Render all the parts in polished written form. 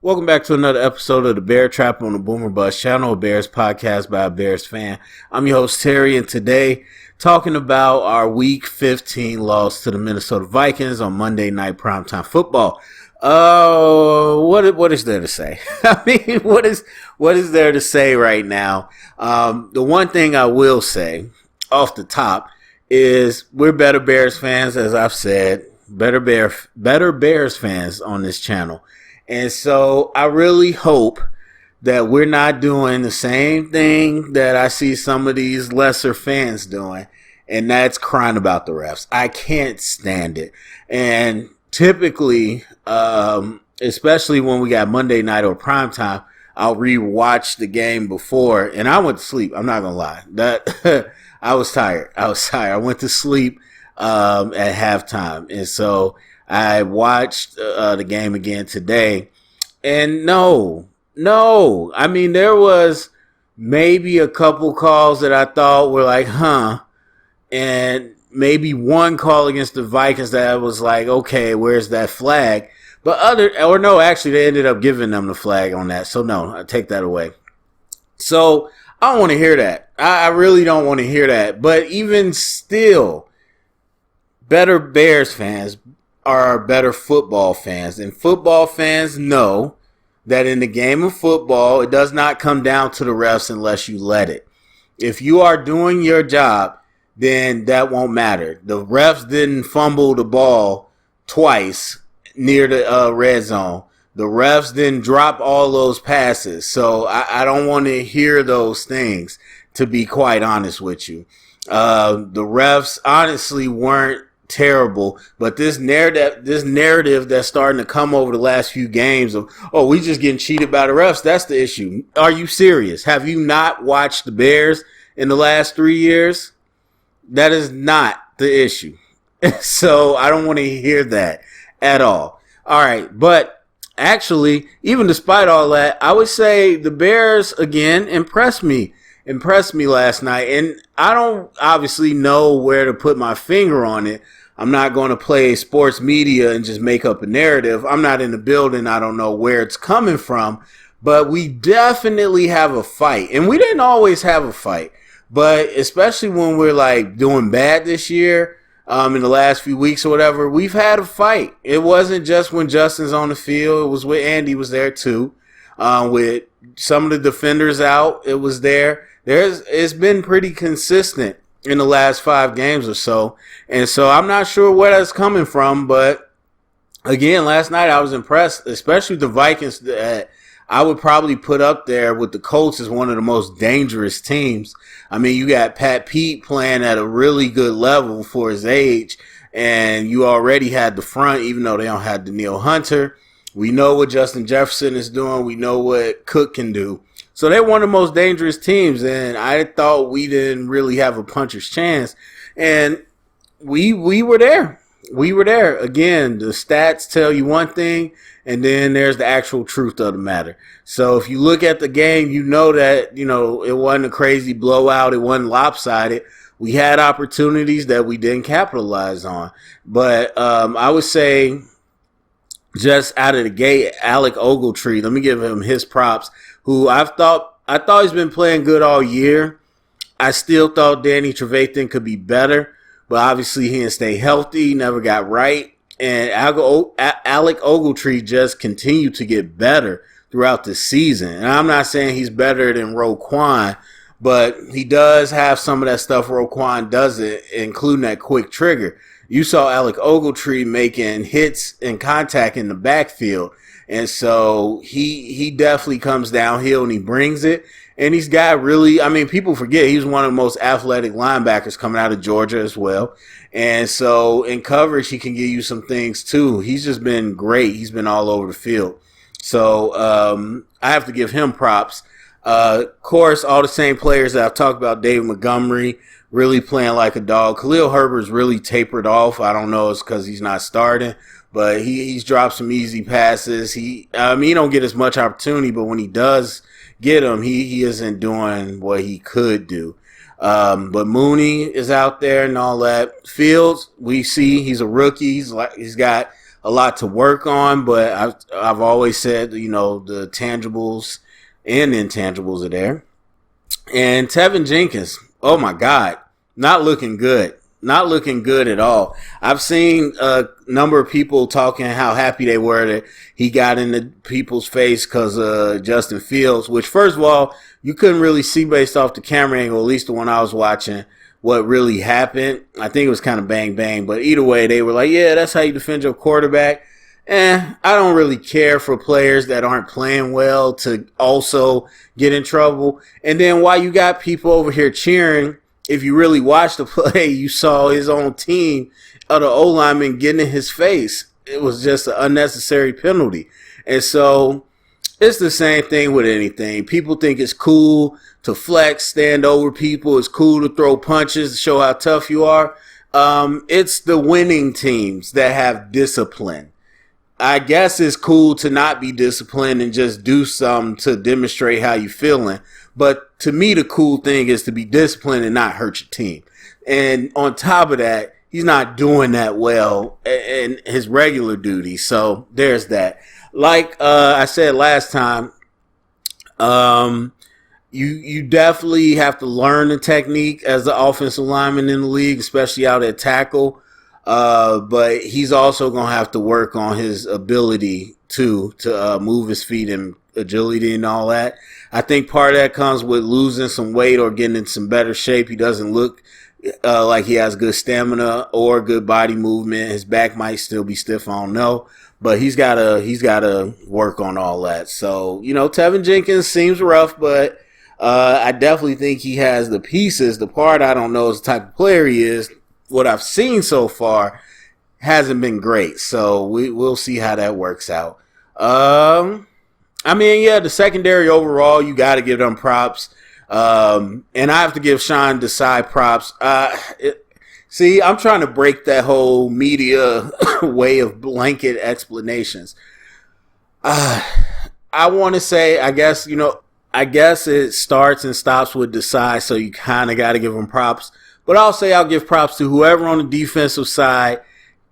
Welcome back to another episode of the Bear Trap on the Boomer Bust channel, a Bears podcast by a Bears fan. I'm your host, Terry, and today talking about our Week 15 loss to the Minnesota Vikings on Monday Night Primetime Football. What is there to say? I mean, what is there to say right now? The one thing I will say off the top is we're better Bears fans, as I've said, better Bears fans on this channel. And so I really hope that we're not doing the same thing that I see some of these lesser fans doing, and that's crying about the refs. I can't stand it. And typically, especially when we got Monday night or primetime, I'll rewatch the game before, and I went to sleep. I'm not going to lie. I was tired. I went to sleep at halftime. And so I watched the game again today, and no. I mean, there was maybe a couple calls that I thought were like, and maybe one call against the Vikings that was like, okay, where's that flag? But actually, they ended up giving them the flag on that. So, no, I take that away. So, I don't want to hear that. I really don't want to hear that. But even still, better Bears fans are better football fans. And football fans know that in the game of football, it does not come down to the refs unless you let it. If you are doing your job, then that won't matter. The refs didn't fumble the ball twice near the red zone. The refs didn't drop all those passes. So I don't want to hear those things, to be quite honest with you. The refs honestly weren't terrible, but this narrative that's starting to come over the last few games of, oh, we just getting cheated by the refs, that's the issue. Are you serious? Have you not watched the Bears in the last 3 years? That is not the issue. So I don't want to hear that at all. All right, but actually, even despite all that, I would say the Bears again impressed me last night, and I don't obviously know where to put my finger on it. I'm not going to play sports media and just make up a narrative. I'm not in the building. I don't know where it's coming from, but we definitely have a fight, and we didn't always have a fight, but especially when we're like doing bad this year, in the last few weeks or whatever, we've had a fight. It wasn't just when Justin's on the field. It was when Andy was there too, with some of the defenders out. It was there. It's been pretty consistent in the last 5 games or so. And so I'm not sure where that's coming from. But again, last night I was impressed, especially with the Vikings that I would probably put up there with the Colts as one of the most dangerous teams. I mean, you got Pat Pete playing at a really good level for his age. And you already had the front, even though they don't have Danielle Hunter. We know what Justin Jefferson is doing. We know what Cook can do. So they're one of the most dangerous teams, and I thought we didn't really have a puncher's chance. And we were there. We were there. Again, the stats tell you one thing, and then there's the actual truth of the matter. So if you look at the game, you know that, it wasn't a crazy blowout. It wasn't lopsided. We had opportunities that we didn't capitalize on. But I would say just out of the gate, Alec Ogletree, let me give him his props, who I thought he's been playing good all year. I still thought Danny Trevathan could be better, but obviously he didn't stay healthy, he never got right. And Alec Ogletree just continued to get better throughout the season. And I'm not saying he's better than Roquan, but he does have some of that stuff Roquan doesn't, including that quick trigger. You saw Alec Ogletree making hits and contact in the backfield. And so he definitely comes downhill and he brings it. And he's got people forget he's one of the most athletic linebackers coming out of Georgia as well. And so in coverage, he can give you some things too. He's just been great. He's been all over the field. So I have to give him props. Of course, all the same players that I've talked about, David Montgomery, really playing like a dog. Khalil Herbert's really tapered off. I don't know, it's because he's not starting. But he's dropped some easy passes. He don't get as much opportunity, but when he does get them, he isn't doing what he could do. But Mooney is out there and all that. Fields, we see he's a rookie. He's got a lot to work on, but I've always said, you know, the tangibles and intangibles are there. And Tevin Jenkins, oh my God, not looking good. Not looking good at all. I've seen a number of people talking how happy they were that he got into people's face because of Justin Fields, which, first of all, you couldn't really see based off the camera angle, at least the one I was watching, what really happened. I think it was kind of bang bang, but either way, they were like, yeah, that's how you defend your quarterback. I don't really care for players that aren't playing well to also get in trouble. And then while you got people over here cheering, if you really watched the play, you saw his own team of the O-lineman getting in his face. It was just an unnecessary penalty. And so it's the same thing with anything. People think it's cool to flex, stand over people. It's cool to throw punches to show how tough you are. It's the winning teams that have discipline. I guess it's cool to not be disciplined and just do something to demonstrate how you're feeling. But to me, the cool thing is to be disciplined and not hurt your team. And on top of that, he's not doing that well in his regular duty. So there's that. Like I said last time, you definitely have to learn the technique as the offensive lineman in the league, especially out at tackle. But he's also going to have to work on his ability to move his feet and agility and all that. I think part of that comes with losing some weight or getting in some better shape. He doesn't look like he has good stamina or good body movement. His back might still be stiff, I don't know. But he's gotta work on all that. So, you know, Tevin Jenkins seems rough, but I definitely think he has the pieces. The part I don't know is the type of player he is. What I've seen so far hasn't been great. So we'll see how that works out. I mean, yeah, the secondary overall, you got to give them props. And I have to give Sean Desai props. See, I'm trying to break that whole media way of blanket explanations. I want to say, I guess it starts and stops with Desai, so you kind of got to give him props. But I'll say I'll give props to whoever on the defensive side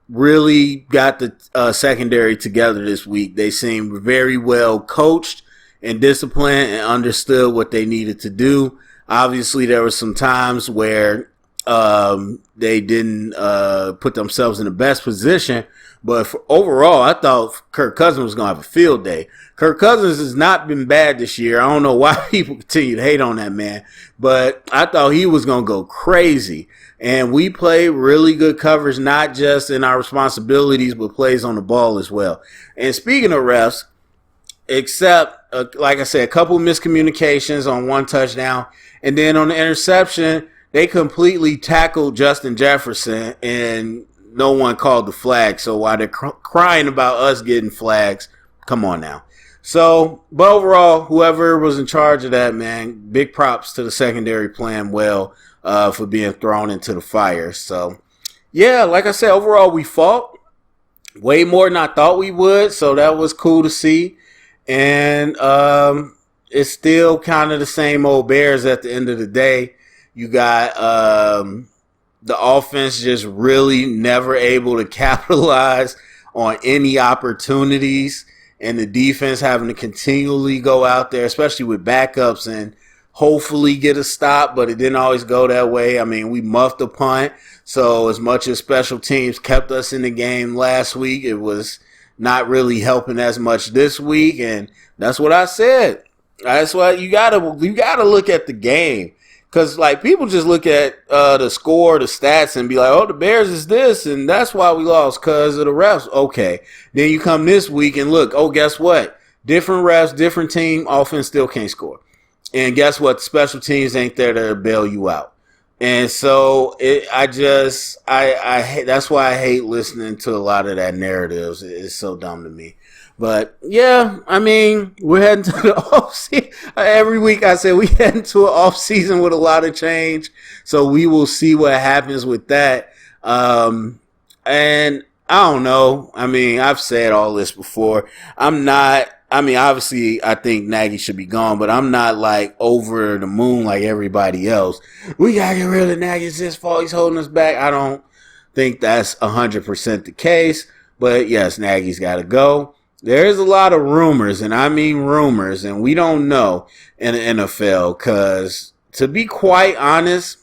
really got the secondary together this week. They seemed very well coached and disciplined and understood what they needed to do. Obviously, there were some times where they didn't put themselves in the best position. But overall, I thought Kirk Cousins was going to have a field day. Kirk Cousins has not been bad this year. I don't know why people continue to hate on that man. But I thought he was going to go crazy. And we played really good coverage, not just in our responsibilities, but plays on the ball as well. And speaking of refs, except, like I said, a couple miscommunications on one touchdown. And then on the interception, they completely tackled Justin Jefferson, and no one called the flag. So while they're crying about us getting flags, come on now. So, but overall, whoever was in charge of that, man, big props to the secondary playing well for being thrown into the fire. So, yeah, like I said, overall, we fought way more than I thought we would. So that was cool to see. And it's still kind of the same old Bears at the end of the day. You got the offense just really never able to capitalize on any opportunities, and the defense having to continually go out there, especially with backups, and hopefully get a stop, but it didn't always go that way. I mean, we muffed a punt, so as much as special teams kept us in the game last week, it was not really helping as much this week, and that's what I said. That's why you gotta look at the game. Because, like, people just look at the score, the stats, and be like, oh, the Bears is this, and that's why we lost, because of the refs. Okay. Then you come this week and look, oh, guess what? Different refs, different team, offense still can't score. And guess what? The special teams ain't there to bail you out. And so that's why I hate listening to a lot of that narratives. It's so dumb to me. But, yeah, I mean, we're heading to the offseason. Every week I say we heading to an offseason with a lot of change. So we will see what happens with that. And I don't know. I mean, I've said all this before. Obviously, I think Nagy should be gone, but I'm not, like, over the moon like everybody else. We got to get rid of Nagy. It's his fault. He's holding us back. I don't think that's 100% the case. But yes, Nagy's got to go. There's a lot of rumors, and I mean rumors, and we don't know in the NFL because, to be quite honest,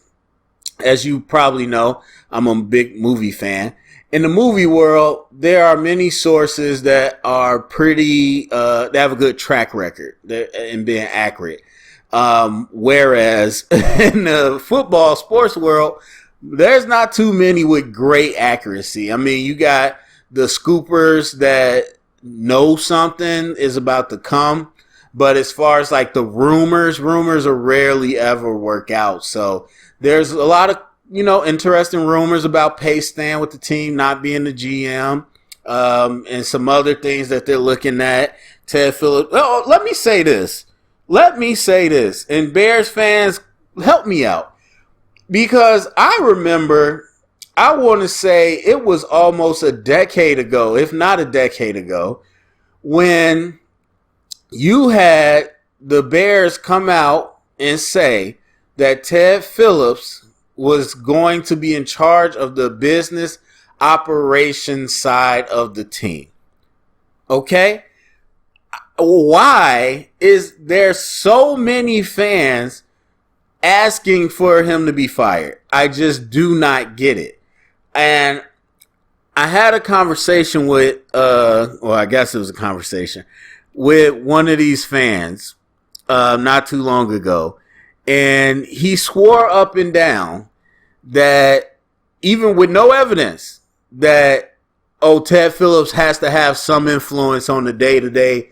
as you probably know, I'm a big movie fan. In the movie world, there are many sources that are pretty, they have a good track record in being accurate. Whereas in the football sports world, there's not too many with great accuracy. I mean, you got the scoopers that know something is about to come, but as far as like the rumors are rarely ever work out. So there's a lot of, interesting rumors about Pace staying with the team, not being the GM, and some other things that they're looking at. Ted Phillips. Oh, let me say this, and Bears fans, help me out, because I remember, I want to say it was almost a decade ago, if not a decade ago, when you had the Bears come out and say that Ted Phillips was going to be in charge of the business operations side of the team. Okay? Why is there so many fans asking for him to be fired? I just do not get it. And I had a conversation with, I guess it was a conversation with one of these fans not too long ago. And he swore up and down that, even with no evidence, that, Ted Phillips has to have some influence on the day-to-day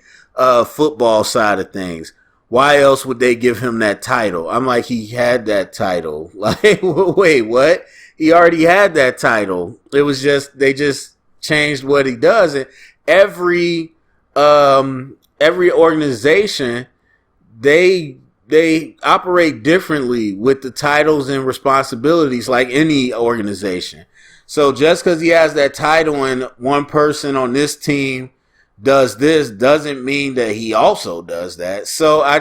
football side of things. Why else would they give him that title? I'm like, he had that title. Like, wait, what? He already had that title. It was just, they just changed what he does. And every organization, they operate differently with the titles and responsibilities, like any organization. So just because he has that title and one person on this team does this doesn't mean that he also does that. So I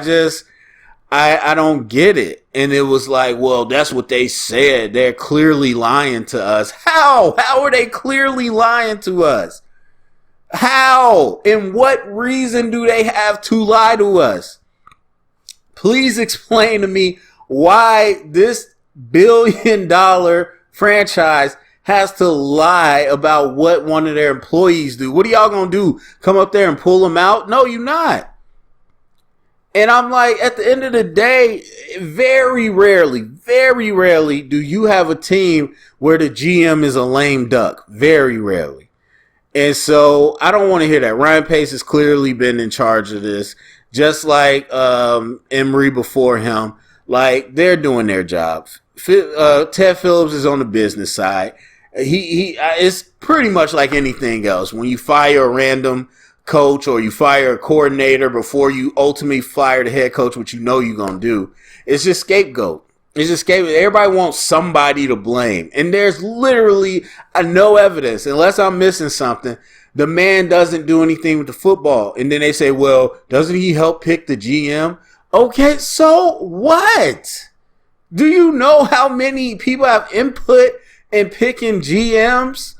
don't get it. And it was like, well, that's what they said. They're clearly lying to us. How? How are they clearly lying to us? How? And what reason do they have to lie to us? Please explain to me why this billion-dollar franchise has to lie about what one of their employees do. What are y'all going to do? Come up there and pull them out? No, you're not. And I'm like, at the end of the day, very rarely do you have a team where the GM is a lame duck. Very rarely. And so I don't want to hear that. Ryan Pace has clearly been in charge of this, just like Emery before him. Like, they're doing their job. Ted Phillips is on the business side. It's pretty much like anything else. When you fire a random coach or you fire a coordinator before you ultimately fire the head coach, what you know you're going to do, it's just scapegoat. It's just scapegoat. Everybody wants somebody to blame. And there's literally no evidence, unless I'm missing something. The man doesn't do anything with the football. And then they say, well, doesn't he help pick the GM? Okay, so what? Do you know how many people have input in picking GMs?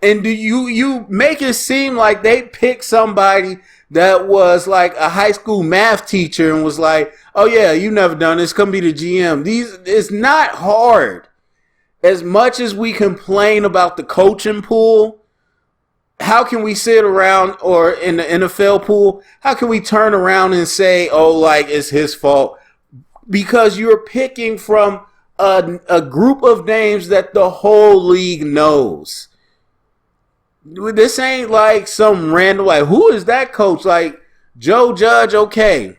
And do you make it seem like they picked somebody that was like a high school math teacher and was like, oh yeah, you never done this, come be the GM. It's not hard. As much as we complain about the coaching pool, how can we sit around, or in the NFL pool, how can we turn around and say, oh, like it's his fault? Because you're picking from a group of names that the whole league knows. This ain't like some random, like, who is that coach? Like, Joe Judge, okay.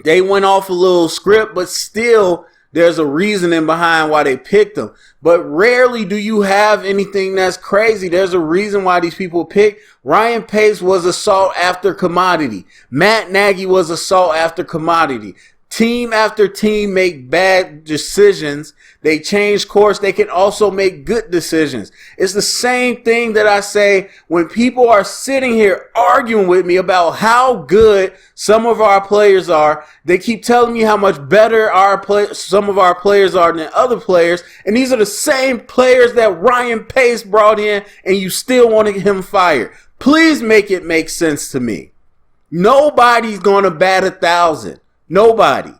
They went off a little script, but still there's a reasoning behind why they picked them. But rarely do you have anything that's crazy. There's a reason why these people pick. Ryan Pace was a sought after commodity. Matt Nagy was a sought after commodity. team after team make bad decisions, they change course, they can also make good decisions. It's the same thing that I say when people are sitting here arguing with me about how good some of our players are. They keep telling me how much better some of our players are than other players. And these are the same players that Ryan Pace brought in, and you still want him fired. Please make it make sense to me. Nobody's going to bat 1,000. Nobody.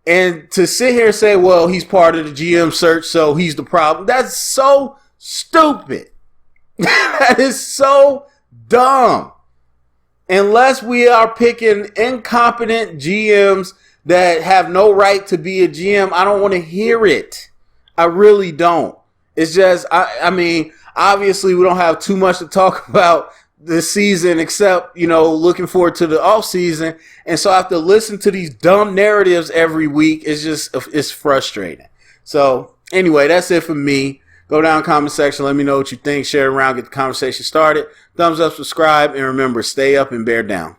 And to sit here and say, well, he's part of the GM search, so he's the problem. That's so stupid. That is so dumb. Unless we are picking incompetent GMs that have no right to be a GM, I don't want to hear it. I really don't. It's just, I mean, obviously we don't have too much to talk about this season except, looking forward to the offseason. And so I have to listen to these dumb narratives every week. It's frustrating. So anyway, that's it for me. Go down in the comment section. Let me know what you think. Share it around. Get the conversation started. Thumbs up, subscribe, and remember, stay up and bear down.